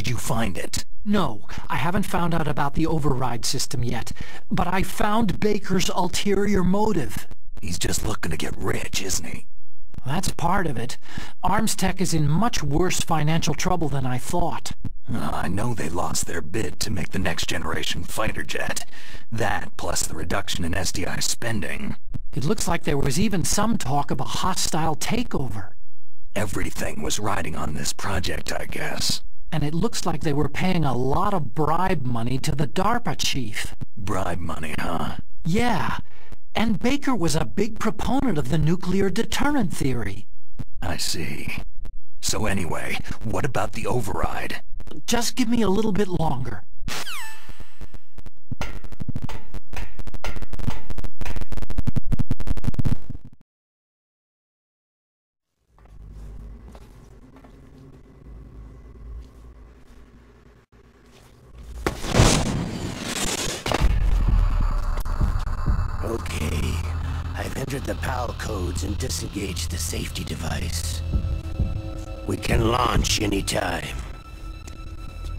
Did you find it? No, I haven't found out about the override system yet, but I found Baker's ulterior motive. He's just looking to get rich, isn't he? That's part of it. Arms Tech is in much worse financial trouble than I thought. I know they lost their bid to make the next generation fighter jet. That, plus the reduction in SDI spending. It looks like there was even some talk of a hostile takeover. Everything was riding on this project, I guess. And it looks like they were paying a lot of bribe money to the DARPA chief. Bribe money, huh? Yeah. And Baker was a big proponent of the nuclear deterrent theory. I see. So anyway, what about the override? Just give me a little bit longer. Okay, I've entered the PAL codes and disengaged the safety device. We can launch anytime.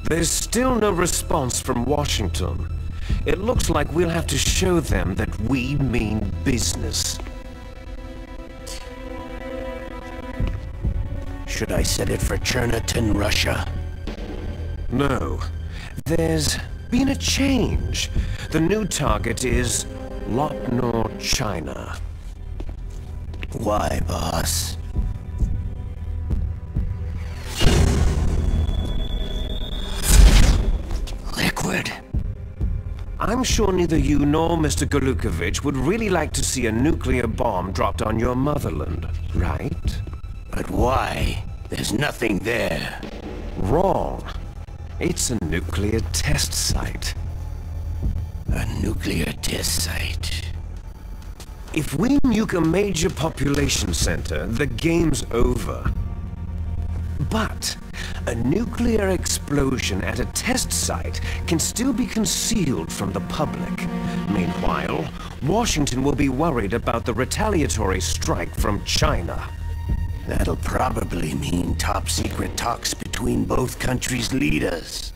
There's still no response from Washington. It looks like we'll have to show them that we mean business. Should I set it for Chernihiv, Russia? No. There's been a change. The new target is Lotnor, China. Why, boss? Liquid. I'm sure neither you nor Mr. Golukovich would really like to see a nuclear bomb dropped on your motherland, right? But why? There's nothing there. Wrong. It's a nuclear test site. A nuclear test site. If we nuke a major population center, the game's over. But a nuclear explosion at a test site can still be concealed from the public. Meanwhile, Washington will be worried about the retaliatory strike from China. That'll probably mean top-secret talks between both countries' leaders.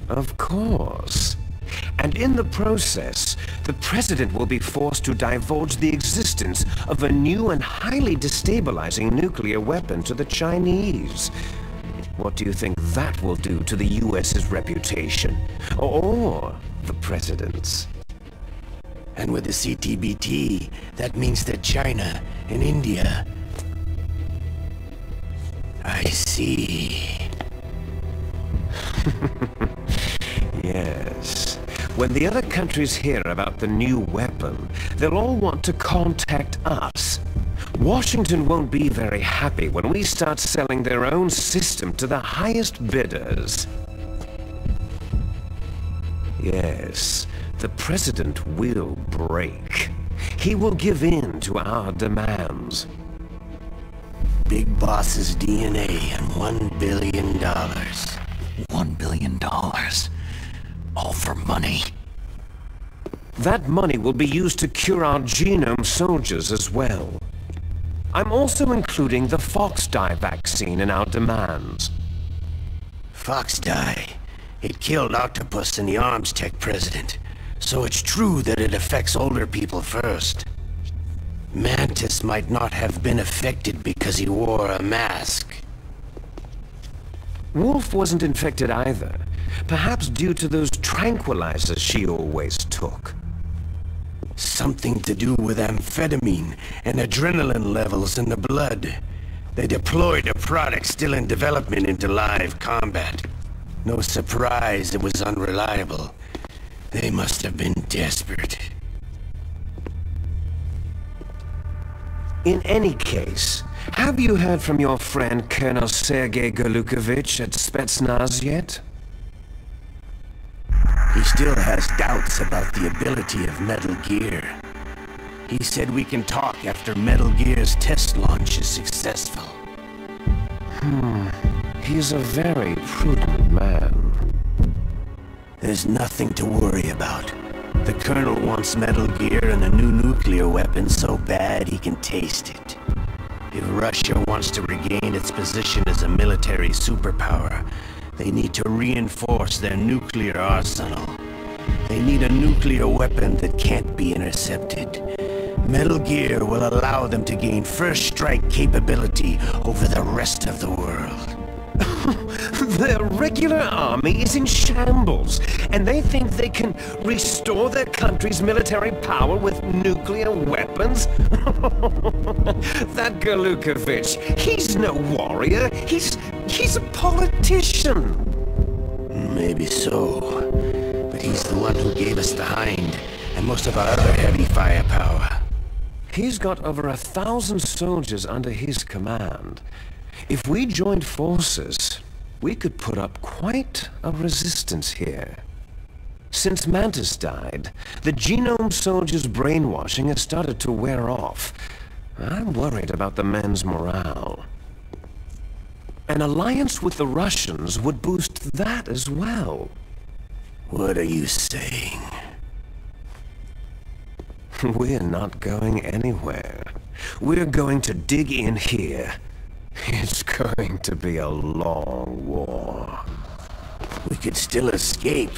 Of course. And in the process, the president will be forced to divulge the existence of a new and highly destabilizing nuclear weapon to the Chinese. What do you think that will do to the US's reputation? Or the president's? And with the CTBT, that means that China and India... I see. Yes. When the other countries hear about the new weapon, they'll all want to contact us. Washington won't be very happy when we start selling their own system to the highest bidders. Yes, the president will break. He will give in to our demands. Big Boss's DNA and $1 billion. $1 billion? All for money? That money will be used to cure our genome soldiers as well. I'm also including the Fox-dye vaccine in our demands. Fox-dye? It killed Octopus and the Arms Tech president. So it's true that it affects older people first. Mantis might not have been affected because he wore a mask. Wolf wasn't infected either. Perhaps due to those tranquilizers she always took. Something to do with amphetamine and adrenaline levels in the blood. They deployed a product still in development into live combat. No surprise it was unreliable. They must have been desperate. In any case, have you heard from your friend Colonel Sergei Golukovich at Spetsnaz yet? He still has doubts about the ability of Metal Gear. He said we can talk after Metal Gear's test launch is successful. He's a very prudent man. There's nothing to worry about. The Colonel wants Metal Gear and a new nuclear weapon so bad he can taste it. If Russia wants to regain its position as a military superpower, They need to reinforce their nuclear arsenal. They need a nuclear weapon that can't be intercepted. Metal Gear will allow them to gain first strike capability over the rest of the world. Their regular army is in shambles, and they think they can restore their country's military power with nuclear weapons? That Galukovich, he's no warrior. He's a politician. Maybe so, but he's the one who gave us the Hind and most of our other heavy firepower. He's got over 1,000 soldiers under his command. If we joined forces, we could put up quite a resistance here. Since Mantis died, the Genome Soldiers' brainwashing has started to wear off. I'm worried about the men's morale. An alliance with the Russians would boost that as well. What are you saying? We're not going anywhere. We're going to dig in here. It's going to be a long war. We could still escape.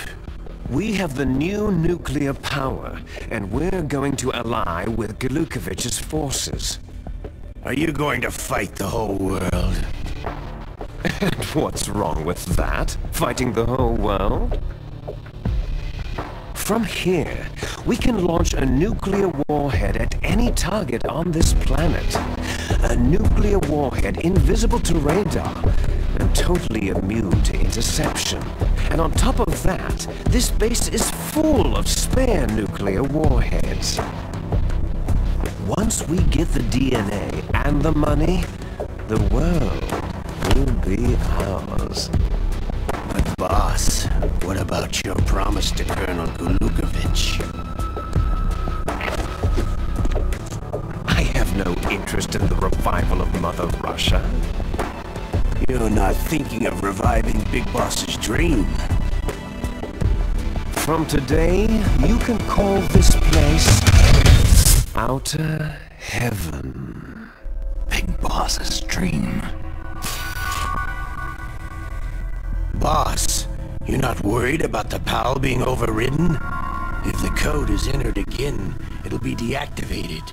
We have the new nuclear power, and we're going to ally with Galukovich's forces. Are you going to fight the whole world? And what's wrong with that? Fighting the whole world? From here, we can launch a nuclear warhead at any target on this planet. A nuclear warhead invisible to radar and totally immune to interception. And on top of that, this base is full of spare nuclear warheads. Once we get the DNA and the money, the world will be ours. But boss, what about your promise to Colonel Galukovich? I have no interest in the revival of Mother Russia. You're not thinking of reviving Big Boss's dream. From today, you can call this place Outer Heaven. Big Boss's dream. Boss, you're not worried about the PAL being overridden? If the code is entered again, it'll be deactivated.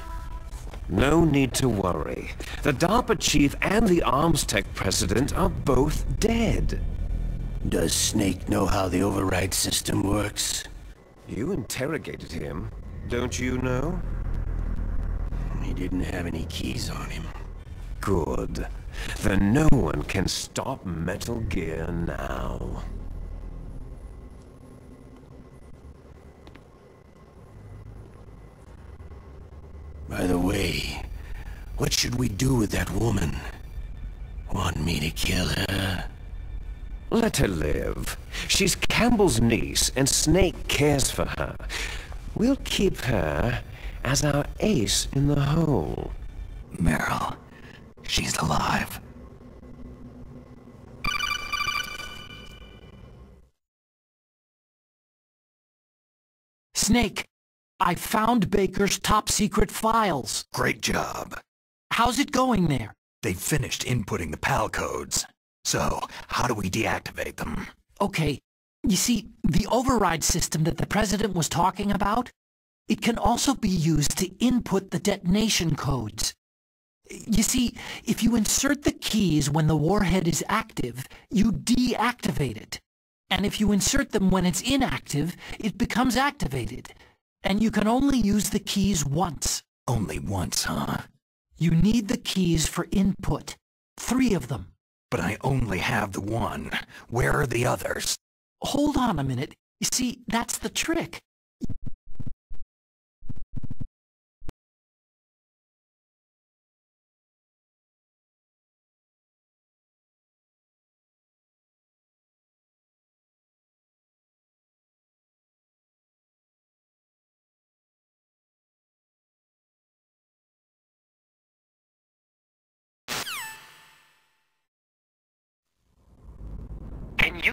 No need to worry. The DARPA chief and the arms tech president are both dead. Does Snake know how the override system works? You interrogated him, don't you know? He didn't have any keys on him. Good. Then no one can stop Metal Gear now. By the way, what should we do with that woman? Want me to kill her? Let her live. She's Campbell's niece, and Snake cares for her. We'll keep her as our ace in the hole. Meryl, she's alive. Snake, I found Baker's top-secret files. Great job. How's it going there? They finished inputting the PAL codes. So, how do we deactivate them? Okay, you see, the override system that the President was talking about, it can also be used to input the detonation codes. You see, if you insert the keys when the warhead is active, you deactivate it. And if you insert them when it's inactive, it becomes activated. And you can only use the keys once. Only once, huh? You need the keys for input. 3 of them. But I only have the one. Where are the others? Hold on a minute. You see, that's the trick.